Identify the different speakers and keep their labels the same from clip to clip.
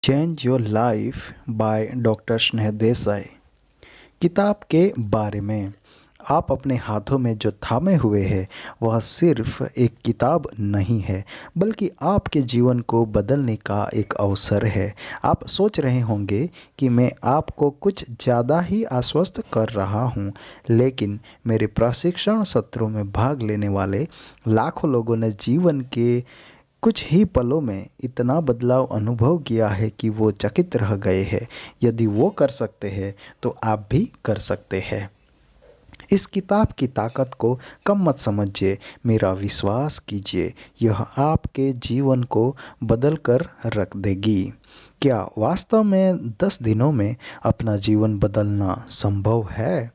Speaker 1: Change your life by doctor स्नेह देसाई। किताब के बारे में, आप अपने हाथों में जो थामे हुए हैं वह सिर्फ एक किताब नहीं है, बल्कि आपके जीवन को बदलने का एक अवसर है। आप सोच रहे होंगे कि मैं आपको कुछ ज़्यादा ही आश्वस्त कर रहा हूँ, लेकिन मेरे प्रशिक्षण सत्रों में भाग लेने वाले लाखों लोगों ने जीवन के कुछ ही पलों में इतना बदलाव अनुभव किया है कि वो चकित रह गए हैं। यदि वो कर सकते हैं तो आप भी कर सकते हैं। इस किताब की ताकत को कम मत समझिए, मेरा विश्वास कीजिए, यह आपके जीवन को बदल कर रख देगी। क्या वास्तव में 10 दिनों में अपना जीवन बदलना संभव है?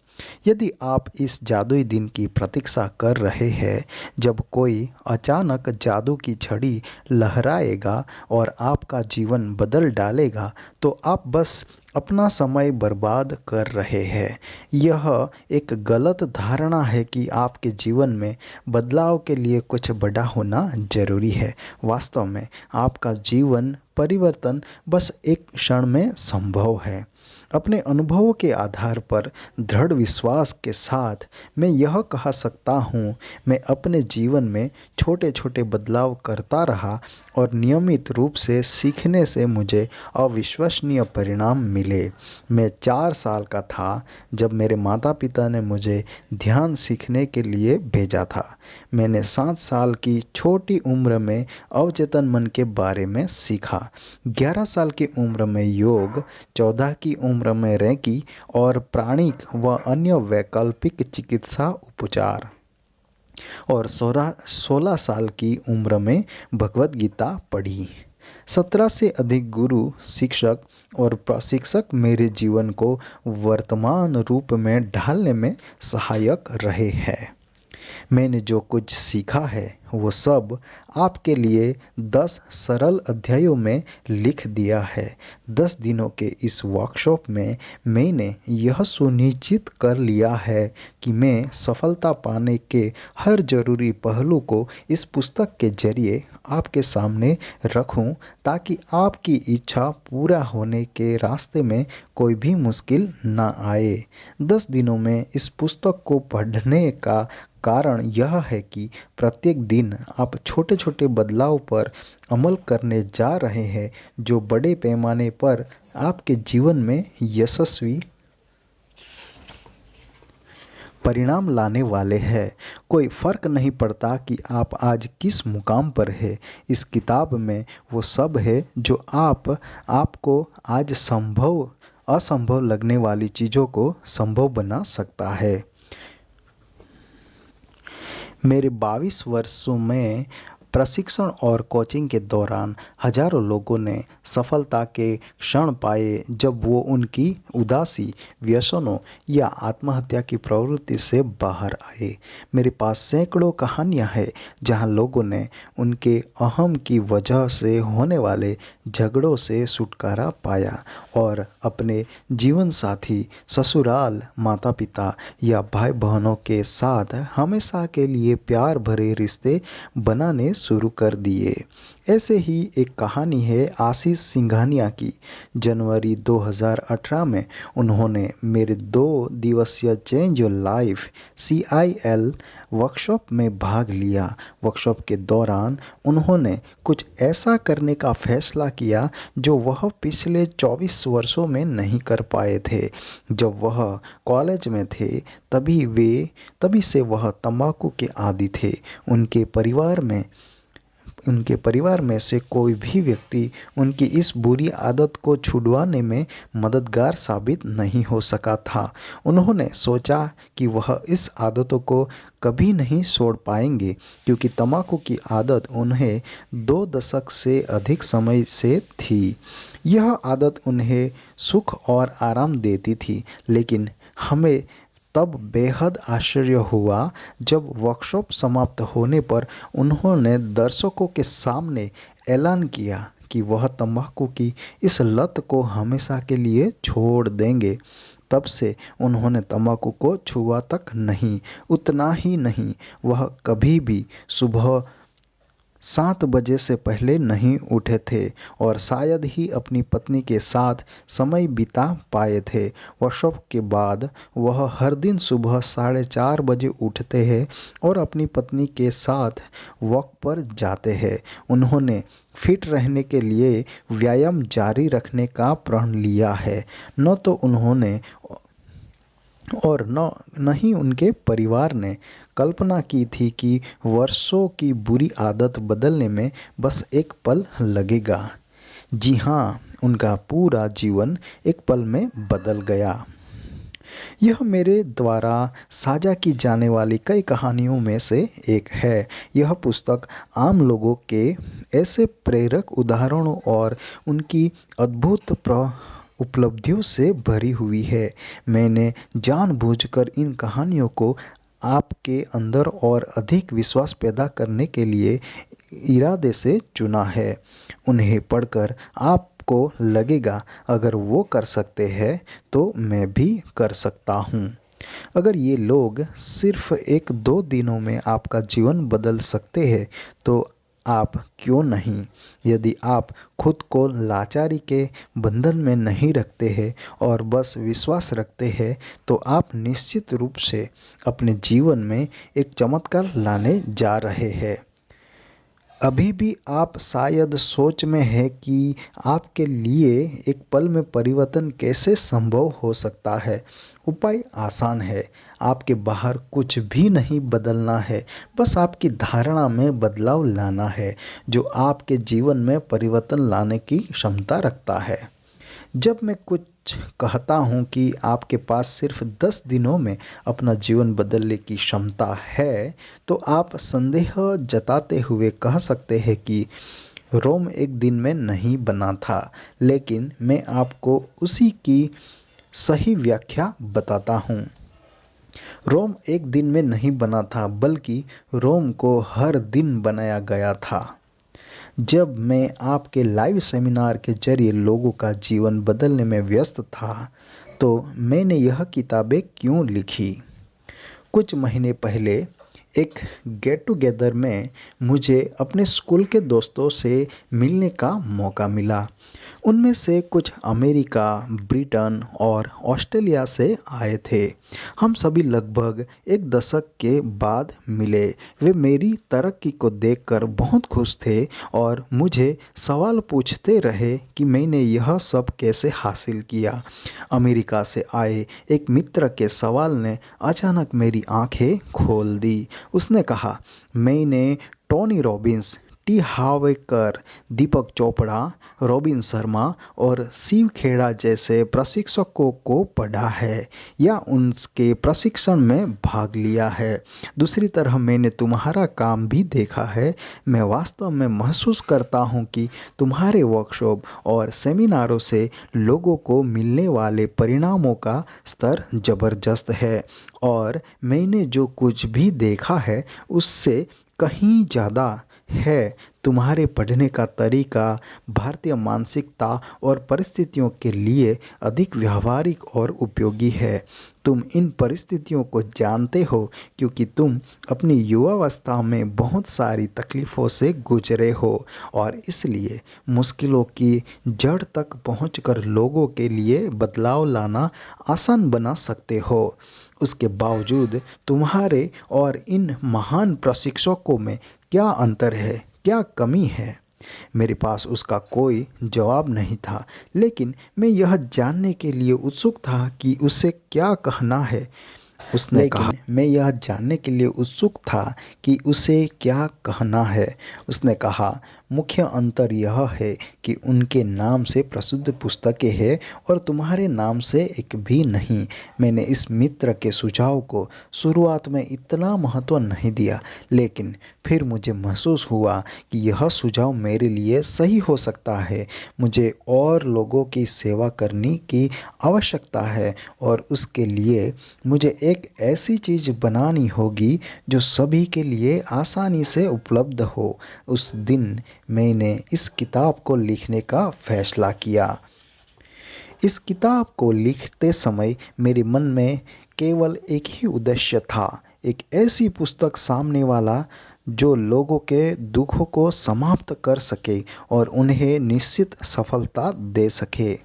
Speaker 1: यदि आप इस जादुई दिन की प्रतीक्षा कर रहे हैं जब कोई अचानक जादू की छड़ी लहराएगा और आपका जीवन बदल डालेगा, तो आप बस अपना समय बर्बाद कर रहे हैं। यह एक गलत धारणा है कि आपके जीवन में बदलाव के लिए कुछ बड़ा होना जरूरी है। वास्तव में आपका जीवन परिवर्तन बस एक क्षण में संभव है। अपने अनुभवों के आधार पर दृढ़ विश्वास के साथ मैं यह कह सकता हूँ, मैं अपने जीवन में छोटे छोटे बदलाव करता रहा और नियमित रूप से सीखने से मुझे अविश्वसनीय परिणाम मिले। मैं 4 साल का था जब मेरे माता पिता ने मुझे ध्यान सीखने के लिए भेजा था। मैंने 7 साल की छोटी उम्र में अवचेतन मन के बारे में सीखा, 11 साल की उम्र में योग, 14 की उम्र में रेकी और प्राणिक व अन्य वैकल्पिक चिकित्सा उपचार, और 16 साल की उम्र में भगवत गीता पढ़ी। 17 से अधिक गुरु, शिक्षक और प्रशिक्षक मेरे जीवन को वर्तमान रूप में ढालने में सहायक रहे हैं। मैंने जो कुछ सीखा है वो सब आपके लिए 10 सरल अध्यायों में लिख दिया है। 10 दिनों के इस वर्कशॉप में मैंने यह सुनिश्चित कर लिया है कि मैं सफलता पाने के हर जरूरी पहलू को इस पुस्तक के जरिए आपके सामने रखूं, ताकि आपकी इच्छा पूरा होने के रास्ते में कोई भी मुश्किल ना आए। 10 दिनों में इस पुस्तक को पढ़ने का कारण यह है कि प्रत्येक दिन आप छोटे छोटे बदलाव पर अमल करने जा रहे हैं, जो बड़े पैमाने पर आपके जीवन में यशस्वी परिणाम लाने वाले हैं। कोई फर्क नहीं पड़ता कि आप आज किस मुकाम पर है, इस किताब में वो सब है जो आपको आज असंभव लगने वाली चीज़ों को संभव बना सकता है। मेरे 22 वर्षों में प्रशिक्षण और कोचिंग के दौरान हजारों लोगों ने सफलता के क्षण पाए जब वो उनकी उदासी, व्यसनों या आत्महत्या की प्रवृत्ति से बाहर आए। मेरे पास सैकड़ों कहानियां हैं जहां लोगों ने उनके अहम की वजह से होने वाले झगड़ों से छुटकारा पाया और अपने जीवन साथी, ससुराल, माता पिता या भाई बहनों के साथ हमेशा के लिए प्यार भरे रिश्ते बनाने शुरू कर दिए। ऐसे ही एक कहानी है आशीष सिंघानिया की। जनवरी 2018 में उन्होंने मेरे 2 दिवसीय change your life CIL workshop में भाग लिया। वर्कशॉप के दौरान उन्होंने कुछ ऐसा करने का फैसला किया जो वह पिछले 24 वर्षों में नहीं कर पाए थे। जब वह कॉलेज में थे तभी से वह तंबाकू के आदी थे। उनके परिवार में से कोई भी व्यक्ति उनकी इस बुरी आदत को छुड़वाने में मददगार साबित नहीं हो सका था। उन्होंने सोचा कि वह इस आदतों को कभी नहीं छोड़ पाएंगे, क्योंकि तंबाकू की आदत उन्हें 2 दशक से अधिक समय से थी। यह आदत उन्हें सुख और आराम देती थी, लेकिन हमें तब बेहद आश्चर्य हुआ जब वर्कशॉप समाप्त होने पर उन्होंने दर्शकों के सामने ऐलान किया कि वह तंबाकू की इस लत को हमेशा के लिए छोड़ देंगे। तब से उन्होंने तंबाकू को छुआ तक नहीं। उतना ही नहीं, वह कभी भी सुबह 7 बजे से पहले नहीं उठे थे और शायद ही अपनी पत्नी के साथ समय बिता पाए थे। वर्कशॉप के बाद वह हर दिन सुबह 4:30 बजे उठते हैं और अपनी पत्नी के साथ वॉक पर जाते हैं। उन्होंने फिट रहने के लिए व्यायाम जारी रखने का प्रण लिया है। न तो उन्होंने और न ही उनके परिवार ने कल्पना की थी कि वर्षों की बुरी आदत बदलने में बस एक पल लगेगा। जी हाँ, उनका पूरा जीवन एक पल में बदल गया। यह मेरे द्वारा साझा की जाने वाली कई कहानियों में से एक है। यह पुस्तक आम लोगों के ऐसे प्रेरक उदाहरणों और उनकी अद्भुत उपलब्धियों से भरी हुई है। मैंने जानबूझकर इन कहानियों को आपके अंदर और अधिक विश्वास पैदा करने के लिए इरादे से चुना है। उन्हें पढ़कर आपको लगेगा, अगर वो कर सकते हैं तो मैं भी कर सकता हूँ। अगर ये लोग सिर्फ 1-2 दिनों में आपका जीवन बदल सकते हैं तो आप क्यों नहीं। यदि आप खुद को लाचारी के बंधन में नहीं रखते हैं और बस विश्वास रखते हैं तो आप निश्चित रूप से अपने जीवन में एक चमत्कार लाने जा रहे हैं। अभी भी आप शायद सोच में हैं कि आपके लिए एक पल में परिवर्तन कैसे संभव हो सकता है। उपाय आसान है। आपके बाहर कुछ भी नहीं बदलना है, बस आपकी धारणा में बदलाव लाना है जो आपके जीवन में परिवर्तन लाने की क्षमता रखता है। जब मैं कुछ कहता हूँ कि आपके पास सिर्फ 10 दिनों में अपना जीवन बदलने की क्षमता है, तो आप संदेह जताते हुए कह सकते हैं कि रोम एक दिन में नहीं बना था। लेकिन मैं आपको उसी की सही व्याख्या बताता हूँ। रोम एक दिन में नहीं बना था, बल्कि रोम को हर दिन बनाया गया था। जब मैं आपके लाइव सेमिनार के जरिए लोगों का जीवन बदलने में व्यस्त था, तो मैंने यह किताबें क्यों लिखी? कुछ महीने पहले एक गेट टुगेदर में मुझे अपने स्कूल के दोस्तों से मिलने का मौका मिला। उनमें से कुछ अमेरिका, ब्रिटेन और ऑस्ट्रेलिया से आए थे। हम सभी लगभग एक दशक के बाद मिले। वे मेरी तरक्की को देखकर बहुत खुश थे और मुझे सवाल पूछते रहे कि मैंने यह सब कैसे हासिल किया। अमेरिका से आए एक मित्र के सवाल ने अचानक मेरी आंखें खोल दी। उसने कहा, मैंने टोनी रॉबिन्स, टी हार्व एकर, दीपक चोपड़ा, रॉबिन शर्मा और शिव खेड़ा जैसे प्रशिक्षकों को पढ़ा है या उनके प्रशिक्षण में भाग लिया है। दूसरी तरफ मैंने तुम्हारा काम भी देखा है। मैं वास्तव में महसूस करता हूँ कि तुम्हारे वर्कशॉप और सेमिनारों से लोगों को मिलने वाले परिणामों का स्तर जबरदस्त है और मैंने जो कुछ भी देखा है उससे कहीं ज़्यादा है। तुम्हारे पढ़ने का तरीका भारतीय मानसिकता और परिस्थितियों के लिए अधिक व्यावहारिक और उपयोगी है। तुम इन परिस्थितियों को जानते हो क्योंकि तुम अपनी युवावस्था में बहुत सारी तकलीफ़ों से गुजरे हो और इसलिए मुश्किलों की जड़ तक पहुंचकर लोगों के लिए बदलाव लाना आसान बना सकते हो। उसके बावजूद तुम्हारे और इन महान प्रशिक्षकों में क्या अंतर है, क्या कमी है? मेरे पास उसका कोई जवाब नहीं था, लेकिन मैं यह जानने के लिए उत्सुक था कि उसे क्या कहना है। उसने कहा, मैं यह जानने के लिए उत्सुक था कि उसे क्या कहना है। उसने कहा, मुख्य अंतर यह है कि उनके नाम से प्रसिद्ध पुस्तकें हैं और तुम्हारे नाम से एक भी नहीं। मैंने इस मित्र के सुझाव को शुरुआत में इतना महत्व नहीं दिया, लेकिन फिर मुझे महसूस हुआ कि यह सुझाव मेरे लिए सही हो सकता है। मुझे और लोगों की सेवा करने की आवश्यकता है और उसके लिए मुझे एक ऐसी चीज़ बनानी होगी जो सभी के लिए आसानी से उपलब्ध हो। उस दिन मैंने इस किताब को लिखने का फैसला किया। इस किताब को लिखते समय मेरे मन में केवल एक ही उद्देश्य था, एक ऐसी पुस्तक सामने वाला जो लोगों के दुखों को समाप्त कर सके और उन्हें निश्चित सफलता दे सके।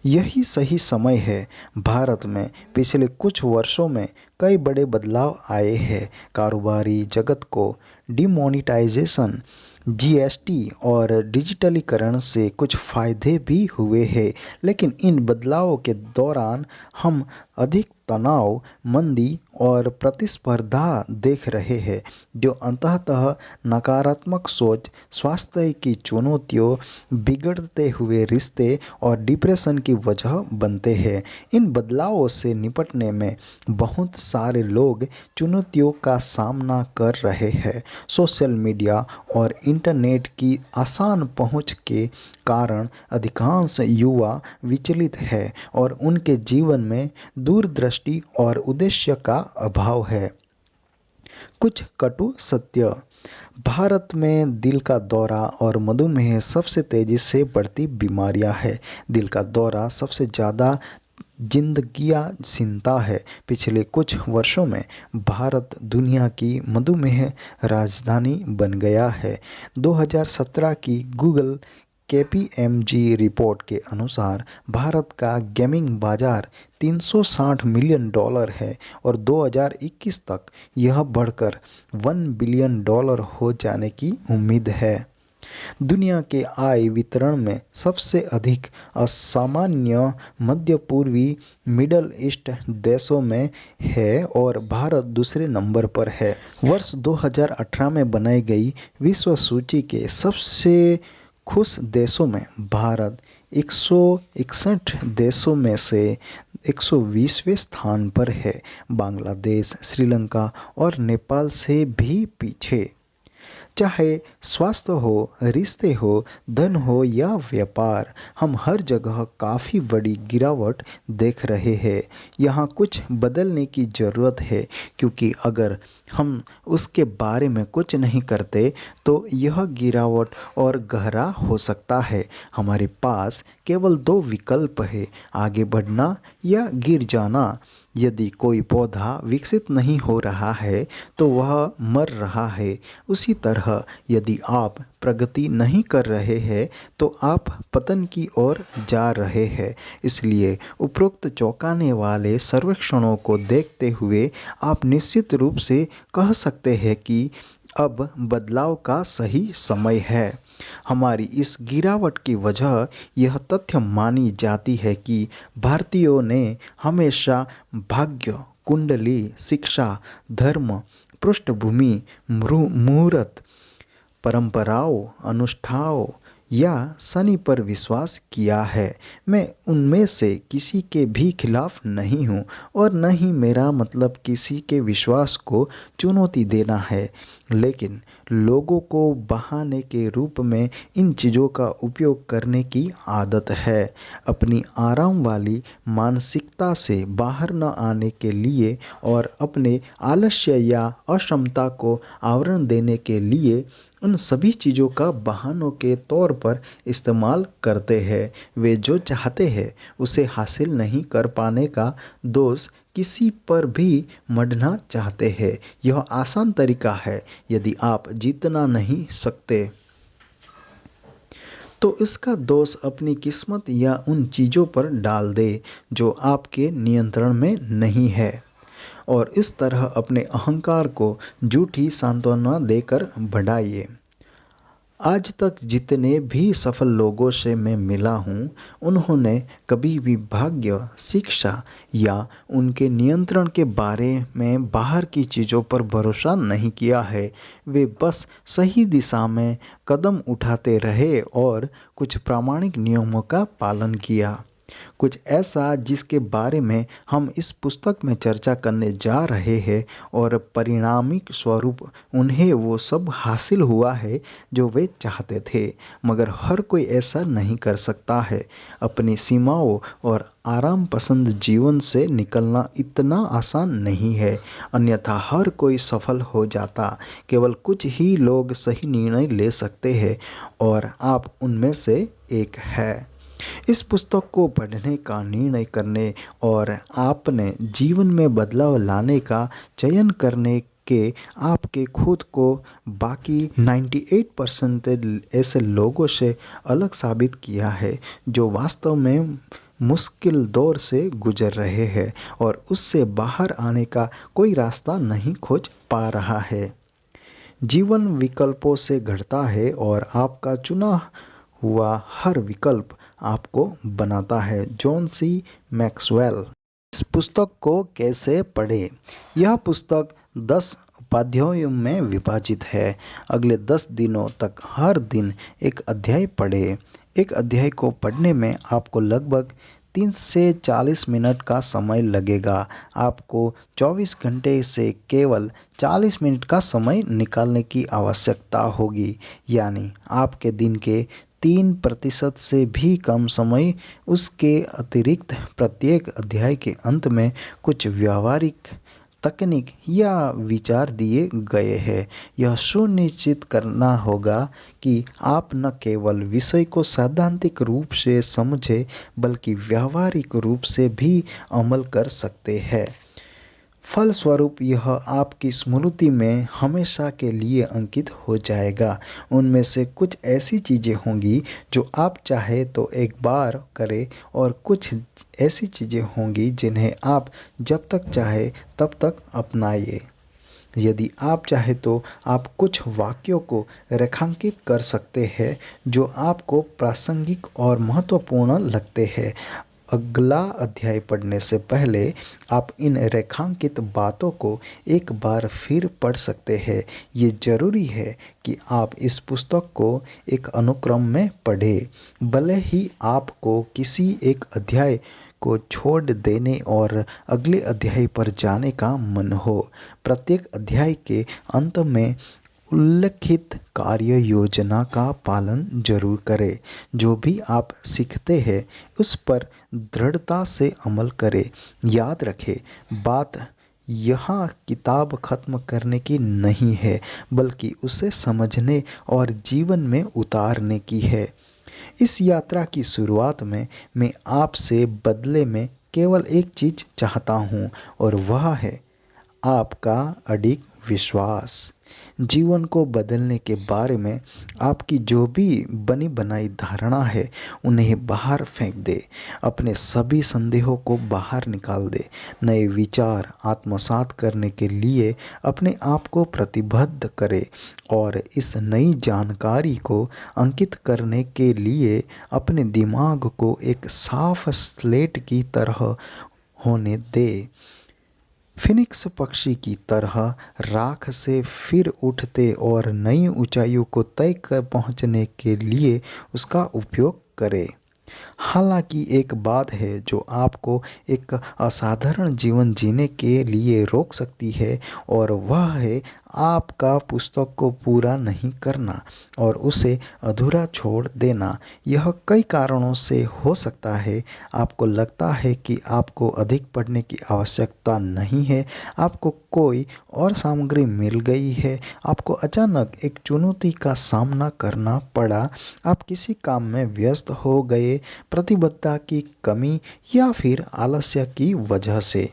Speaker 1: यही सही समय है। भारत में पिछले कुछ वर्षों में कई बड़े बदलाव आए हैं। कारोबारी जगत को डिमोनेटाइजेशन, जीएसटी और डिजिटलीकरण से कुछ फायदे भी हुए हैं, लेकिन इन बदलावों के दौरान हम अधिक तनाव, मंदी और प्रतिस्पर्धा देख रहे हैं, जो अंततः नकारात्मक सोच, स्वास्थ्य की चुनौतियों, बिगड़ते हुए रिश्ते और डिप्रेशन की वजह बनते हैं। इन बदलावों से निपटने में बहुत सारे लोग चुनौतियों का सामना कर रहे हैं। सोशल मीडिया और इंटरनेट की आसान पहुंच के कारण अधिकांश युवा विचलित है और उनके जीवन में दूरदृष्टि और उद्देश्य का अभाव है। कुछ कटु सत्य। भारत में दिल का दौरा और मधुमेह सबसे तेजी से बढ़ती बीमारियां हैं। दिल का दौरा सबसे ज़्यादा जिंदगियां छीनता है। पिछले कुछ वर्षों में भारत दुनिया की मधुमेह राजधानी बन गया है। 2017 की गूगल केपीएमजी रिपोर्ट के अनुसार भारत का गेमिंग बाजार $360 मिलियन है और 2021 तक यह बढ़कर $1 बिलियन हो जाने की उम्मीद है। दुनिया के आय वितरण में सबसे अधिक असामान्य मध्य पूर्वी मिडल ईस्ट देशों में है और भारत दूसरे नंबर पर है। वर्ष 2018 में बनाई गई विश्व सूची के सबसे खुश देशों में भारत 161 देशों में से 120वें स्थान पर है। बांग्लादेश, श्रीलंका और नेपाल से भी पीछे। चाहे स्वास्थ्य हो, रिश्ते हो, धन हो या व्यापार, हम हर जगह काफ़ी बड़ी गिरावट देख रहे हैं। यहाँ कुछ बदलने की ज़रूरत है, क्योंकि अगर हम उसके बारे में कुछ नहीं करते तो यह गिरावट और गहरा हो सकता है। हमारे पास केवल 2 विकल्प हैं, आगे बढ़ना या गिर जाना। यदि कोई पौधा विकसित नहीं हो रहा है तो वह मर रहा है। उसी तरह यदि आप प्रगति नहीं कर रहे हैं तो आप पतन की ओर जा रहे हैं। इसलिए उपरोक्त चौंकाने वाले सर्वेक्षणों को देखते हुए आप निश्चित रूप से कह सकते हैं कि अब बदलाव का सही समय है। हमारी इस गिरावट की वजह यह तथ्य मानी जाती है कि भारतीयों ने हमेशा भाग्य, कुंडली, शिक्षा, धर्म, पृष्ठभूमि, मुहूर्त, परंपराओं, अनुष्ठानों या शनि पर विश्वास किया है। मैं उनमें से किसी के भी खिलाफ नहीं हूँ और न ही मेरा मतलब किसी के विश्वास को चुनौती देना है, लेकिन लोगों को बहाने के रूप में इन चीज़ों का उपयोग करने की आदत है। अपनी आराम वाली मानसिकता से बाहर न आने के लिए और अपने आलस्य या अक्षमता को आवरण देने के लिए उन सभी चीज़ों का बहानों के तौर पर इस्तेमाल करते हैं। वे जो चाहते हैं उसे हासिल नहीं कर पाने का दोष किसी पर भी मढ़ना चाहते हैं। यह आसान तरीका है। यदि आप जीतना नहीं सकते तो इसका दोष अपनी किस्मत या उन चीज़ों पर डाल दे जो आपके नियंत्रण में नहीं है, और इस तरह अपने अहंकार को झूठी सांत्वना देकर बढ़ाइए। आज तक जितने भी सफल लोगों से मैं मिला हूँ, उन्होंने कभी भी भाग्य, शिक्षा या उनके नियंत्रण के बारे में बाहर की चीज़ों पर भरोसा नहीं किया है। वे बस सही दिशा में कदम उठाते रहे और कुछ प्रामाणिक नियमों का पालन किया। कुछ ऐसा जिसके बारे में हम इस पुस्तक में चर्चा करने जा रहे हैं, और परिणामिक स्वरूप उन्हें वो सब हासिल हुआ है जो वे चाहते थे। मगर हर कोई ऐसा नहीं कर सकता है। अपनी सीमाओं और आराम पसंद जीवन से निकलना इतना आसान नहीं है, अन्यथा हर कोई सफल हो जाता। केवल कुछ ही लोग सही निर्णय ले सकते हैं और आप उनमें से एक हैं। इस पुस्तक को पढ़ने का निर्णय करने और आपने जीवन में बदलाव लाने का चयन करने के आपके खुद को बाकी 98% ऐसे लोगों से अलग साबित किया है जो वास्तव में मुश्किल दौर से गुजर रहे हैं और उससे बाहर आने का कोई रास्ता नहीं खोज पा रहा है। जीवन विकल्पों से घटता है और आपका चुना हुआ हर विकल्प आपको बनाता है। John C Maxwell. इस पुस्तक को कैसे पढ़ें? यह पुस्तक 10 उपाध्यायों में विभाजित है। अगले 10 दिनों तक हर दिन एक अध्याय पढ़ें। एक अध्याय को पढ़ने में आपको लगभग 30 से 40 मिनट का समय लगेगा। आपको 24 घंटे से केवल 40 मिनट का समय निकालने की आवश्यकता होगी, यानी आपके दिन के 3% से भी कम समय। उसके अतिरिक्त प्रत्येक अध्याय के अंत में कुछ व्यावहारिक तकनीक या विचार दिए गए हैं। यह सुनिश्चित करना होगा कि आप न केवल विषय को सैद्धांतिक रूप से समझें बल्कि व्यावहारिक रूप से भी अमल कर सकते हैं। फलस्वरूप यह आपकी स्मृति में हमेशा के लिए अंकित हो जाएगा। उनमें से कुछ ऐसी चीज़ें होंगी जो आप चाहे तो एक बार करें और कुछ ऐसी चीज़ें होंगी जिन्हें आप जब तक चाहे तब तक अपनाइए। यदि आप चाहे तो आप कुछ वाक्यों को रेखांकित कर सकते हैं जो आपको प्रासंगिक और महत्वपूर्ण लगते हैं। अगला अध्याय पढ़ने से पहले आप इन रेखांकित बातों को एक बार फिर पढ़ सकते हैं। ये जरूरी है कि आप इस पुस्तक को एक अनुक्रम में पढ़ें। भले ही आपको किसी एक अध्याय को छोड़ देने और अगले अध्याय पर जाने का मन हो, प्रत्येक अध्याय के अंत में उल्लिखित कार्य योजना का पालन जरूर करें। जो भी आप सीखते हैं उस पर दृढ़ता से अमल करें। याद रखें, बात यहाँ किताब खत्म करने की नहीं है बल्कि उसे समझने और जीवन में उतारने की है। इस यात्रा की शुरुआत में मैं आपसे बदले में केवल एक चीज चाहता हूँ और वह है आपका अडिग विश्वास। जीवन को बदलने के बारे में आपकी जो भी बनी बनाई धारणा है उन्हें बाहर फेंक दे। अपने सभी संदेहों को बाहर निकाल दे। नए विचार आत्मसात करने के लिए अपने आप को प्रतिबद्ध करे और इस नई जानकारी को अंकित करने के लिए अपने दिमाग को एक साफ स्लेट की तरह होने दे। फिनिक्स पक्षी की तरह राख से फिर उठते और नई ऊंचाइयों को तय कर पहुंचने के लिए उसका उपयोग करें। हालांकि एक बात है जो आपको एक असाधारण जीवन जीने के लिए रोक सकती है और वह है आपका पुस्तक को पूरा नहीं करना और उसे अधूरा छोड़ देना। यह कई कारणों से हो सकता है। आपको लगता है कि आपको अधिक पढ़ने की आवश्यकता नहीं है, आपको कोई और सामग्री मिल गई है, आपको अचानक एक चुनौती का सामना करना पड़ा, आप किसी काम में व्यस्त हो गए, प्रतिबद्धता की कमी या फिर आलस्य की वजह से।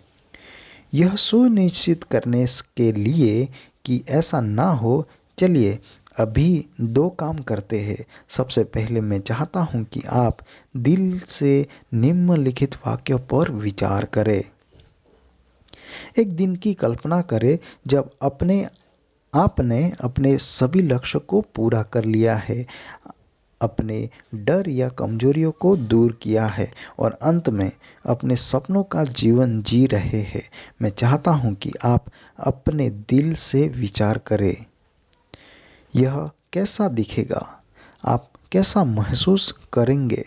Speaker 1: यह सुनिश्चित करने के लिए कि ऐसा ना हो, चलिए अभी 2 काम करते हैं। सबसे पहले मैं चाहता हूं कि आप दिल से निम्नलिखित वाक्यों पर विचार करें। एक दिन की कल्पना करें जब आपने अपने सभी लक्ष्य को पूरा कर लिया है, अपने डर या कमजोरियों को दूर किया है और अंत में अपने सपनों का जीवन जी रहे हैं। मैं चाहता हूं कि आप अपने दिल से विचार करें। यह कैसा दिखेगा? आप कैसा महसूस करेंगे?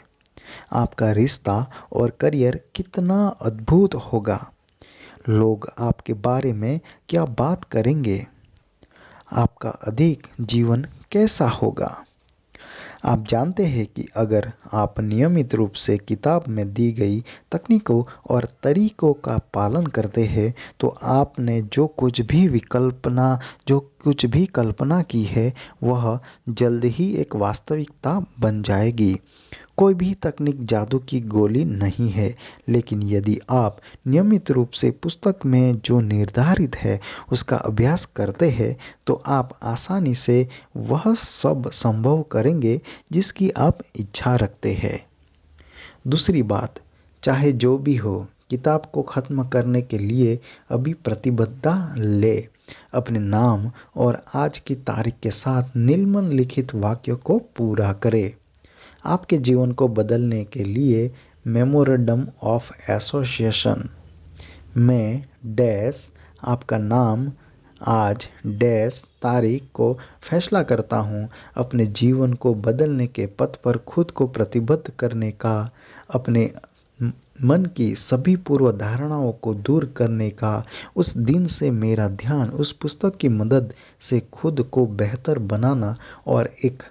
Speaker 1: आपका रिश्ता और करियर कितना अद्भुत होगा? लोग आपके बारे में क्या बात करेंगे? आपका अधिक जीवन कैसा होगा? आप जानते हैं कि अगर आप नियमित रूप से किताब में दी गई तकनीकों और तरीकों का पालन करते हैं तो आपने जो कुछ भी कल्पना की है वह जल्द ही एक वास्तविकता बन जाएगी। कोई भी तकनीक जादू की गोली नहीं है, लेकिन यदि आप नियमित रूप से पुस्तक में जो निर्धारित है उसका अभ्यास करते हैं तो आप आसानी से वह सब संभव करेंगे जिसकी आप इच्छा रखते हैं। दूसरी बात, चाहे जो भी हो, किताब को खत्म करने के लिए अभी प्रतिबद्धता ले। अपने नाम और आज की तारीख के साथ निम्नलिखित वाक्य को पूरा करें। आपके जीवन को बदलने के लिए मेमोरेंडम ऑफ एसोसिएशन में डैश आपका नाम आज डैश तारीख को फैसला करता हूँ अपने जीवन को बदलने के पथ पर खुद को प्रतिबद्ध करने का, अपने मन की सभी पूर्व धारणाओं को दूर करने का। उस दिन से मेरा ध्यान उस पुस्तक की मदद से खुद को बेहतर बनाना और एक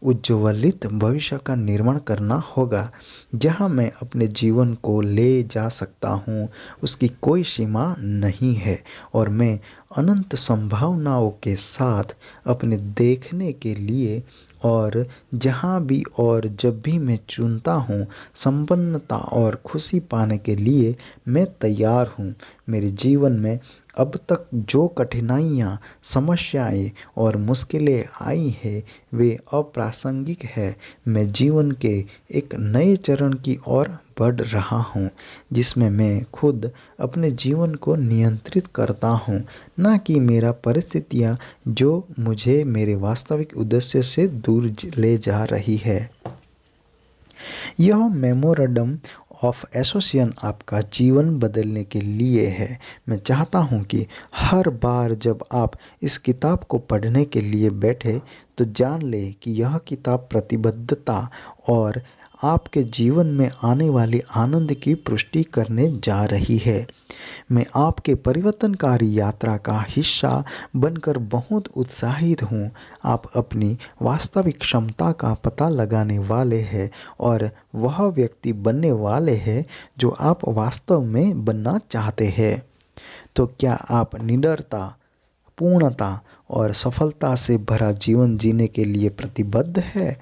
Speaker 1: उज्ज्वलित भविष्य का निर्माण करना होगा जहां मैं अपने जीवन को ले जा सकता हूं। उसकी कोई सीमा नहीं है और मैं अनंत संभावनाओं के साथ अपने देखने के लिए और जहां भी और जब भी मैं चुनता हूं संपन्नता और खुशी पाने के लिए मैं तैयार हूं। मेरे जीवन में अब तक जो कठिनाइयाँ, समस्याएं और मुश्किलें आई हैं वे अप्रासंगिक है। मैं जीवन के एक नए चरण की ओर बढ़ रहा हूँ जिसमें मैं खुद अपने जीवन को नियंत्रित करता हूँ, न कि मेरा परिस्थितियाँ जो मुझे मेरे वास्तविक उद्देश्य से दूर ले जा रही है। यह मेमोरेंडम ऑफ एसोसिएशन आपका जीवन बदलने के लिए है। मैं चाहता हूं कि हर बार जब आप इस किताब को पढ़ने के लिए बैठे तो जान ले कि यह किताब प्रतिबद्धता और आपके जीवन में आने वाली आनंद की पुष्टि करने जा रही है। मैं आपके परिवर्तनकारी यात्रा का हिस्सा बनकर बहुत उत्साहित हूँ। आप अपनी वास्तविक क्षमता का पता लगाने वाले हैं और वह व्यक्ति बनने वाले हैं जो आप वास्तव में बनना चाहते हैं। तो क्या आप निडरता, पूर्णता और सफलता से भरा जीवन जीने के लिए प्रतिबद्ध है?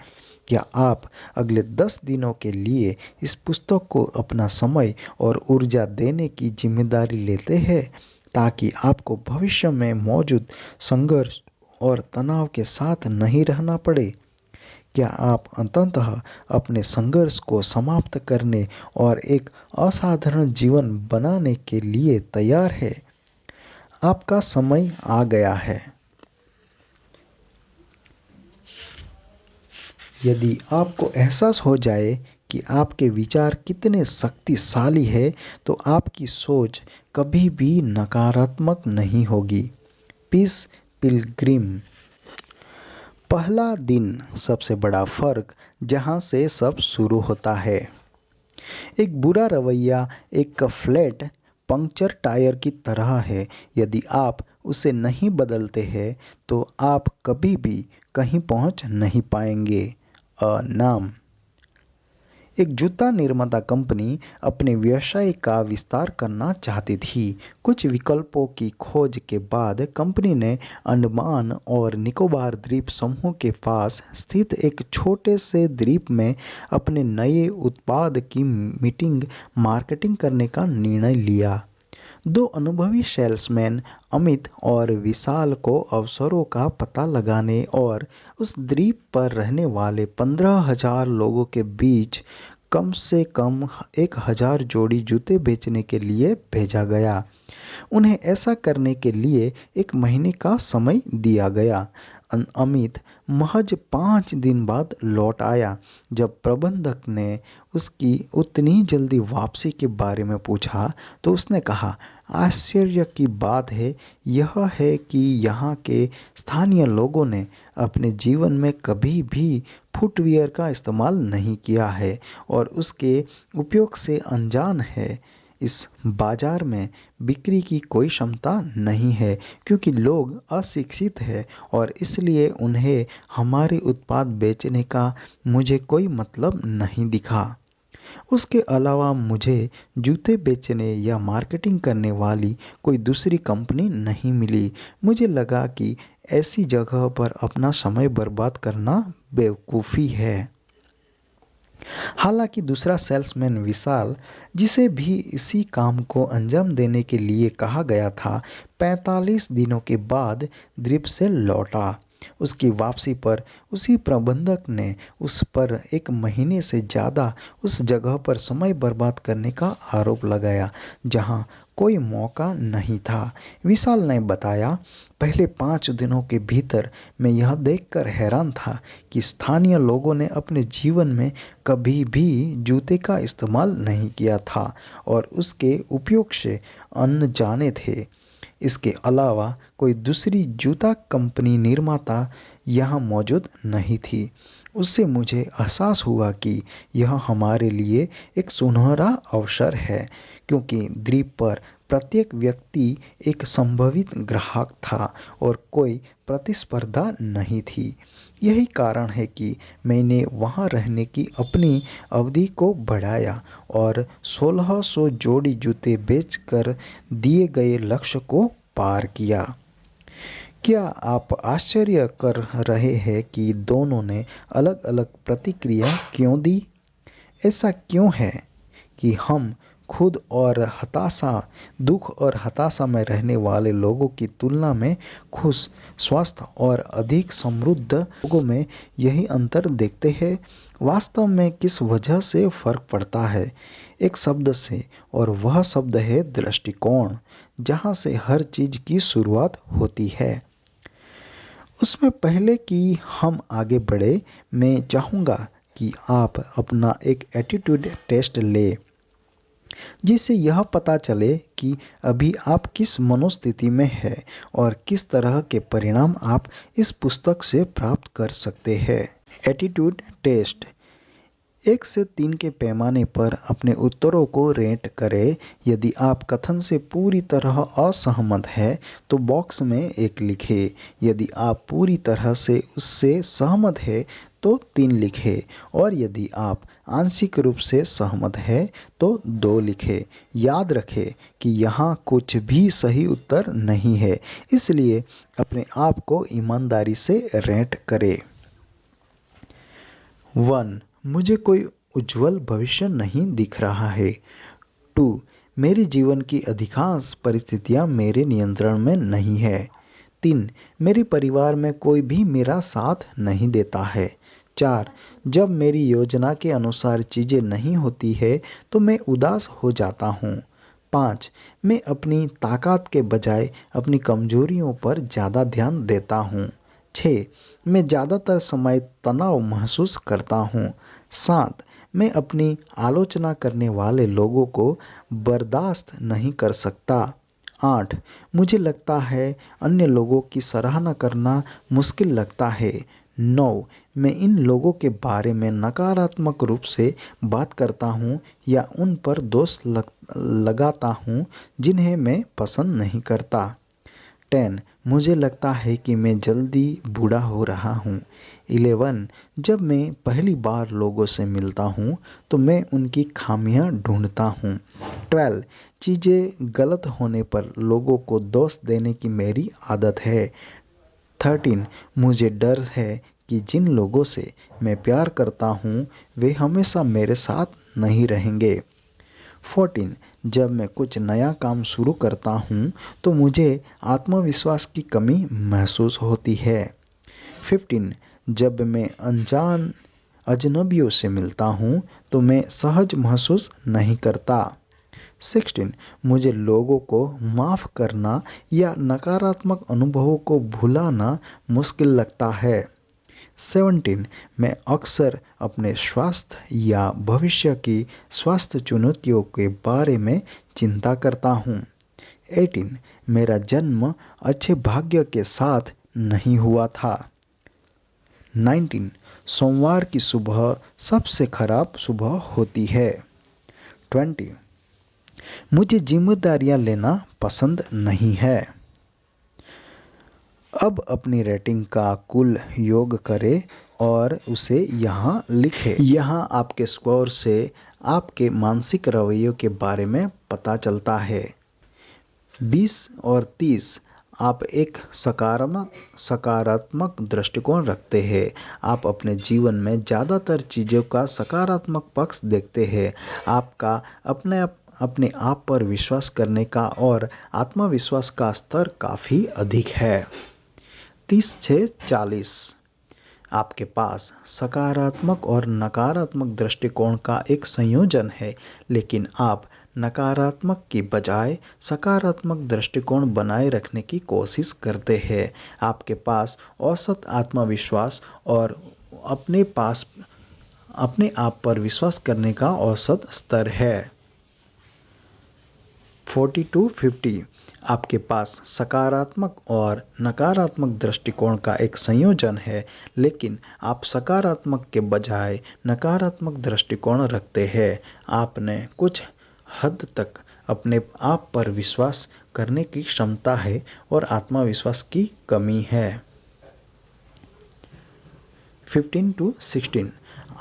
Speaker 1: क्या आप अगले 10 दिनों के लिए इस पुस्तक को अपना समय और ऊर्जा देने की जिम्मेदारी लेते हैं ताकि आपको भविष्य में मौजूद संघर्ष और तनाव के साथ नहीं रहना पड़े? क्या आप अंततः अपने संघर्ष को समाप्त करने और एक असाधारण जीवन बनाने के लिए तैयार हैं? आपका समय आ गया है। यदि आपको एहसास हो जाए कि आपके विचार कितने शक्तिशाली हैं, तो आपकी सोच कभी भी नकारात्मक नहीं होगी। Peace Pilgrim. पहला दिन, सबसे बड़ा फर्क जहां से सब शुरू होता है। एक बुरा रवैया एक फ्लैट पंक्चर टायर की तरह है। यदि आप उसे नहीं बदलते हैं तो आप कभी भी कहीं पहुंच नहीं पाएंगे। नाम। एक जूता निर्माता कंपनी अपने व्यवसाय का विस्तार करना चाहती थी। कुछ विकल्पों की खोज के बाद कंपनी ने अंडमान और निकोबार द्वीप समूह के पास स्थित एक छोटे से द्वीप में अपने नए उत्पाद की मार्केटिंग करने का निर्णय लिया। 2 अनुभवी सेल्समैन अमित और विशाल को अवसरों का पता लगाने और उस द्वीप पर रहने वाले 15,000 लोगों के बीच कम से कम 1,000 जोड़ी जूते बेचने के लिए भेजा गया। उन्हें ऐसा करने के लिए 1 महीने का समय दिया गया। अमित महज 5 दिन बाद लौट आया। जब प्रबंधक ने उसकी उतनी जल्दी वापसी के बारे में पूछा तो उसने कहा, आश्चर्य की बात यह है कि यहाँ के स्थानीय लोगों ने अपने जीवन में कभी भी फुटवियर का इस्तेमाल नहीं किया है और उसके उपयोग से अनजान है। इस बाजार में बिक्री की कोई क्षमता नहीं है क्योंकि लोग अशिक्षित हैं और इसलिए उन्हें हमारे उत्पाद बेचने का मुझे कोई मतलब नहीं दिखा। उसके अलावा मुझे जूते बेचने या मार्केटिंग करने वाली कोई दूसरी कंपनी नहीं मिली। मुझे लगा कि ऐसी जगह पर अपना समय बर्बाद करना बेवकूफ़ी है। हालांकि दूसरा सेल्समैन विशाल, जिसे भी इसी काम को अंजाम देने के लिए कहा गया था, 45 दिनों के बाद द्वीप से लौटा। उसकी वापसी पर उसी प्रबंधक ने उस पर 1 महीने से ज्यादा उस जगह पर समय बर्बाद करने का आरोप लगाया जहां कोई मौका नहीं था। विशाल ने बताया, पहले 5 दिनों के भीतर मैं यह देखकर हैरान था कि स्थानीय लोगों ने अपने जीवन में कभी भी जूते का इस्तेमाल नहीं किया था और उसके उपयोग से अनजाने थे। इसके अलावा कोई दूसरी जूता कंपनी निर्माता यहाँ मौजूद नहीं थी। उससे मुझे एहसास हुआ कि यह हमारे लिए एक सुनहरा अवसर है, क्योंकि द्वीप पर प्रत्येक व्यक्ति एक संभावित ग्राहक था और कोई प्रतिस्पर्धा नहीं थी। यही कारण है कि मैंने वहां रहने की अपनी अवधि को बढ़ाया और 1600 जोड़ी जूते बेचकर दिए गए लक्ष्य को पार किया। क्या आप आश्चर्य कर रहे हैं कि दोनों ने अलग अलग प्रतिक्रिया क्यों दी? ऐसा क्यों है कि हम खुद और दुख और हताशा में रहने वाले लोगों की तुलना में खुश, स्वस्थ और अधिक समृद्ध लोगों में यही अंतर देखते हैं? वास्तव में किस वजह से फर्क पड़ता है? एक शब्द से, और वह शब्द है दृष्टिकोण, जहां से हर चीज की शुरुआत होती है। उसमें पहले कि हम आगे बढ़े, मैं चाहूंगा कि आप अपना एक एटीट्यूड टेस्ट ले, जिससे यह पता चले कि अभी आप किस मनोस्थिति में हैं और किस तरह के परिणाम आप इस पुस्तक से प्राप्त कर सकते हैं। Attitude test. 1 से 3 के पैमाने पर अपने उत्तरों को रेट करें। यदि आप कथन से पूरी तरह असहमत हैं तो बॉक्स में 1 लिखें। यदि आप पूरी तरह से उससे सहमत हैं तो 3 लिखें, और यदि आप आंशिक रूप से सहमत हैं तो 2 लिखें। याद रखें कि यहाँ कुछ भी सही उत्तर नहीं है, इसलिए अपने आप को ईमानदारी से रेट करें। 1. मुझे कोई उज्जवल भविष्य नहीं दिख रहा है। 2. मेरे जीवन की अधिकांश परिस्थितियां मेरे नियंत्रण में नहीं है। 3. मेरे परिवार में कोई भी मेरा साथ नहीं देता है। 4. जब मेरी योजना के अनुसार चीजें नहीं होती है तो मैं उदास हो जाता हूँ। 5. मैं अपनी ताकत के बजाय अपनी कमजोरियों पर ज़्यादा ध्यान देता हूँ। 6. मैं ज़्यादातर समय तनाव महसूस करता हूँ। 7. मैं अपनी आलोचना करने वाले लोगों को बर्दाश्त नहीं कर सकता। 8. मुझे लगता है अन्य लोगों की सराहना करना मुश्किल लगता है। 9. मैं इन लोगों के बारे में नकारात्मक रूप से बात करता हूँ या उन पर दोष लगाता हूँ जिन्हें मैं पसंद नहीं करता। 10. मुझे लगता है कि मैं जल्दी बूढ़ा हो रहा हूँ। 11. जब मैं पहली बार लोगों से मिलता हूँ तो मैं उनकी खामियां ढूंढता हूँ। 12. चीज़ें गलत होने पर लोगों को दोष देने की मेरी आदत है। 13. मुझे डर है कि जिन लोगों से मैं प्यार करता हूँ वे हमेशा मेरे साथ नहीं रहेंगे। 14. जब मैं कुछ नया काम शुरू करता हूँ तो मुझे आत्मविश्वास की कमी महसूस होती है। 15. जब मैं अजनबियों से मिलता हूँ तो मैं सहज महसूस नहीं करता। 16. मुझे लोगों को माफ़ करना या नकारात्मक अनुभवों को भुलाना मुश्किल लगता है। 17. मैं अक्सर अपने स्वास्थ्य या भविष्य की स्वास्थ्य चुनौतियों के बारे में चिंता करता हूँ। 18. मेरा जन्म अच्छे भाग्य के साथ नहीं हुआ था। 19. सोमवार की सुबह सबसे खराब सुबह होती है। 20. मुझे जिम्मेदारियां लेना पसंद नहीं है। अब अपनी रेटिंग का कुल योग करें और उसे यहाँ लिखें। यहाँ आपके स्कोर से आपके मानसिक रवैयों के बारे में पता चलता है। 20 और 30 आप एक सकारात्मक दृष्टिकोण रखते हैं। आप अपने जीवन में ज़्यादातर चीज़ों का सकारात्मक पक्ष देखते हैं। आपका अपने आप पर विश्वास करने का और आत्मविश्वास का स्तर काफ़ी अधिक है। 30 से 40। आपके पास सकारात्मक और नकारात्मक दृष्टिकोण का एक संयोजन है, लेकिन आप नकारात्मक की बजाय सकारात्मक दृष्टिकोण बनाए रखने की कोशिश करते हैं। आपके पास औसत आत्मविश्वास और अपने आप पर विश्वास करने का औसत स्तर है। 40 to 50। आपके पास सकारात्मक और नकारात्मक दृष्टिकोण का एक संयोजन है, लेकिन आप सकारात्मक के बजाय नकारात्मक दृष्टिकोण रखते हैं। आपने कुछ हद तक अपने आप पर विश्वास करने की क्षमता है और आत्मविश्वास की कमी है। 15 to 16।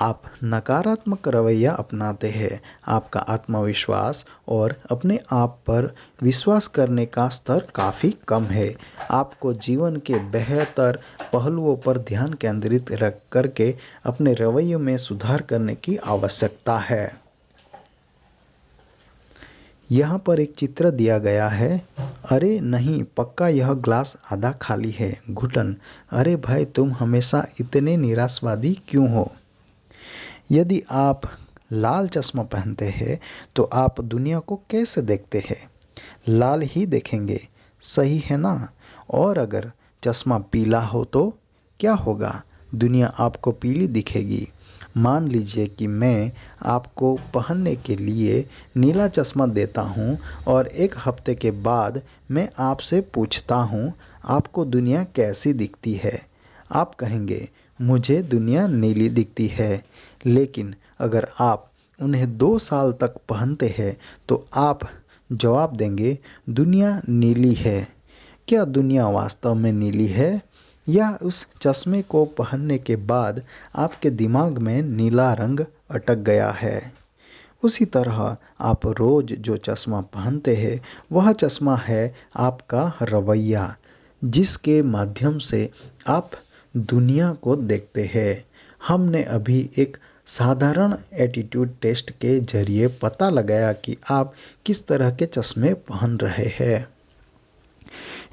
Speaker 1: आप नकारात्मक रवैया अपनाते हैं। आपका आत्मविश्वास और अपने आप पर विश्वास करने का स्तर काफ़ी कम है। आपको जीवन के बेहतर पहलुओं पर ध्यान केंद्रित करके अपने रवैये में सुधार करने की आवश्यकता है। यहाँ पर एक चित्र दिया गया है। अरे नहीं, पक्का यह ग्लास आधा खाली है। घुटन, अरे भाई, तुम हमेशा इतने निराशावादी क्यों हो? यदि आप लाल चश्मा पहनते हैं तो आप दुनिया को कैसे देखते हैं? लाल ही देखेंगे, सही है ना? और अगर चश्मा पीला हो तो क्या होगा? दुनिया आपको पीली दिखेगी। मान लीजिए कि मैं आपको पहनने के लिए नीला चश्मा देता हूँ और एक हफ्ते के बाद मैं आपसे पूछता हूँ, आपको दुनिया कैसी दिखती है? आप कहेंगे, मुझे दुनिया नीली दिखती है। लेकिन अगर आप उन्हें 2 साल तक पहनते हैं तो आप जवाब देंगे, दुनिया नीली है। क्या दुनिया वास्तव में नीली है, या उस चश्मे को पहनने के बाद आपके दिमाग में नीला रंग अटक गया है? उसी तरह आप रोज जो चश्मा पहनते हैं वह चश्मा है आपका रवैया, जिसके माध्यम से आप दुनिया को देखते हैं। हमने अभी एक साधारण एटीट्यूड टेस्ट के जरिए पता लगाया कि आप किस तरह के चश्मे पहन रहे हैं।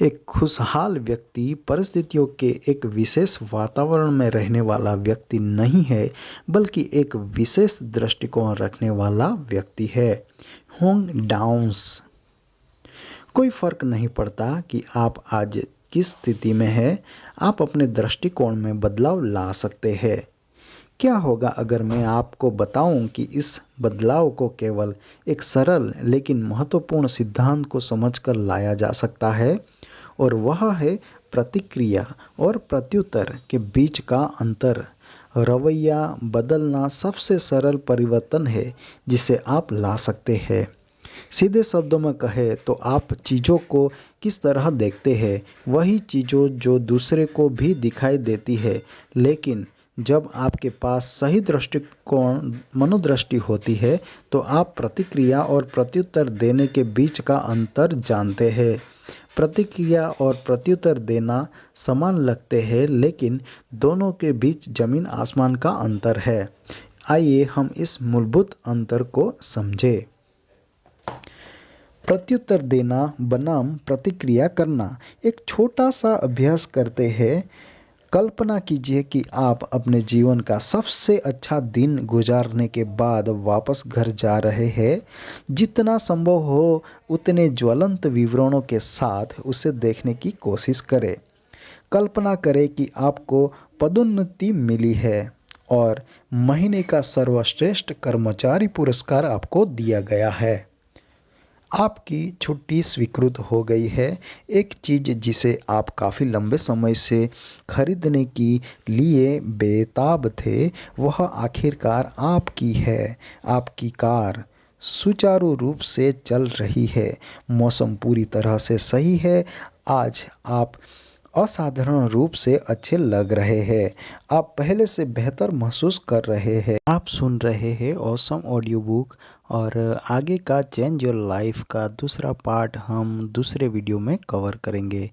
Speaker 1: एक खुशहाल व्यक्ति परिस्थितियों के एक विशेष वातावरण में रहने वाला व्यक्ति नहीं है, बल्कि एक विशेष दृष्टिकोण रखने वाला व्यक्ति है। Hong downs. कोई फर्क नहीं पड़ता कि आप आज किस स्थिति में हैं, आप अपने दृष्टिकोण में बदलाव ला सकते हैं। क्या होगा अगर मैं आपको बताऊं कि इस बदलाव को केवल एक सरल लेकिन महत्वपूर्ण सिद्धांत को समझकर लाया जा सकता है, और वह है प्रतिक्रिया और प्रत्युत्तर के बीच का अंतर। रवैया बदलना सबसे सरल परिवर्तन है जिसे आप ला सकते हैं। सीधे शब्दों में कहें तो आप चीज़ों को किस तरह देखते हैं, वही चीज़ों जो दूसरे को भी दिखाई देती है। लेकिन जब आपके पास सही दृष्टिकोण मनोदृष्टि होती है तो आप प्रतिक्रिया और प्रत्युत्तर देने के बीच का अंतर जानते हैं। प्रतिक्रिया और प्रत्युत्तर देना समान लगते हैं, लेकिन दोनों के बीच जमीन आसमान का अंतर है। आइए हम इस मूलभूत अंतर को समझें। प्रत्युत्तर देना बनाम प्रतिक्रिया करना। एक छोटा सा अभ्यास करते हैं। कल्पना कीजिए कि आप अपने जीवन का सबसे अच्छा दिन गुजारने के बाद वापस घर जा रहे हैं। जितना संभव हो उतने ज्वलंत विवरणों के साथ उसे देखने की कोशिश करें। कल्पना करें कि आपको पदोन्नति मिली है और महीने का सर्वश्रेष्ठ कर्मचारी पुरस्कार आपको दिया गया है। आपकी छुट्टी स्वीकृत हो गई है। एक चीज़ जिसे आप काफ़ी लंबे समय से खरीदने के लिए बेताब थे, वह आखिरकार आपकी है। आपकी कार सुचारू रूप से चल रही है। मौसम पूरी तरह से सही है। आज आप असाधारण रूप से अच्छे लग रहे हैं। आप पहले से बेहतर महसूस कर रहे हैं। आप सुन रहे हैं ऑसम ऑडियो बुक, और आगे का चेंज योर लाइफ का दूसरा पार्ट हम दूसरे वीडियो में कवर करेंगे।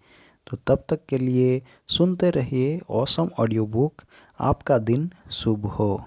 Speaker 1: तो तब तक के लिए सुनते रहिए ऑसम ऑडियो बुक। आपका दिन शुभ हो।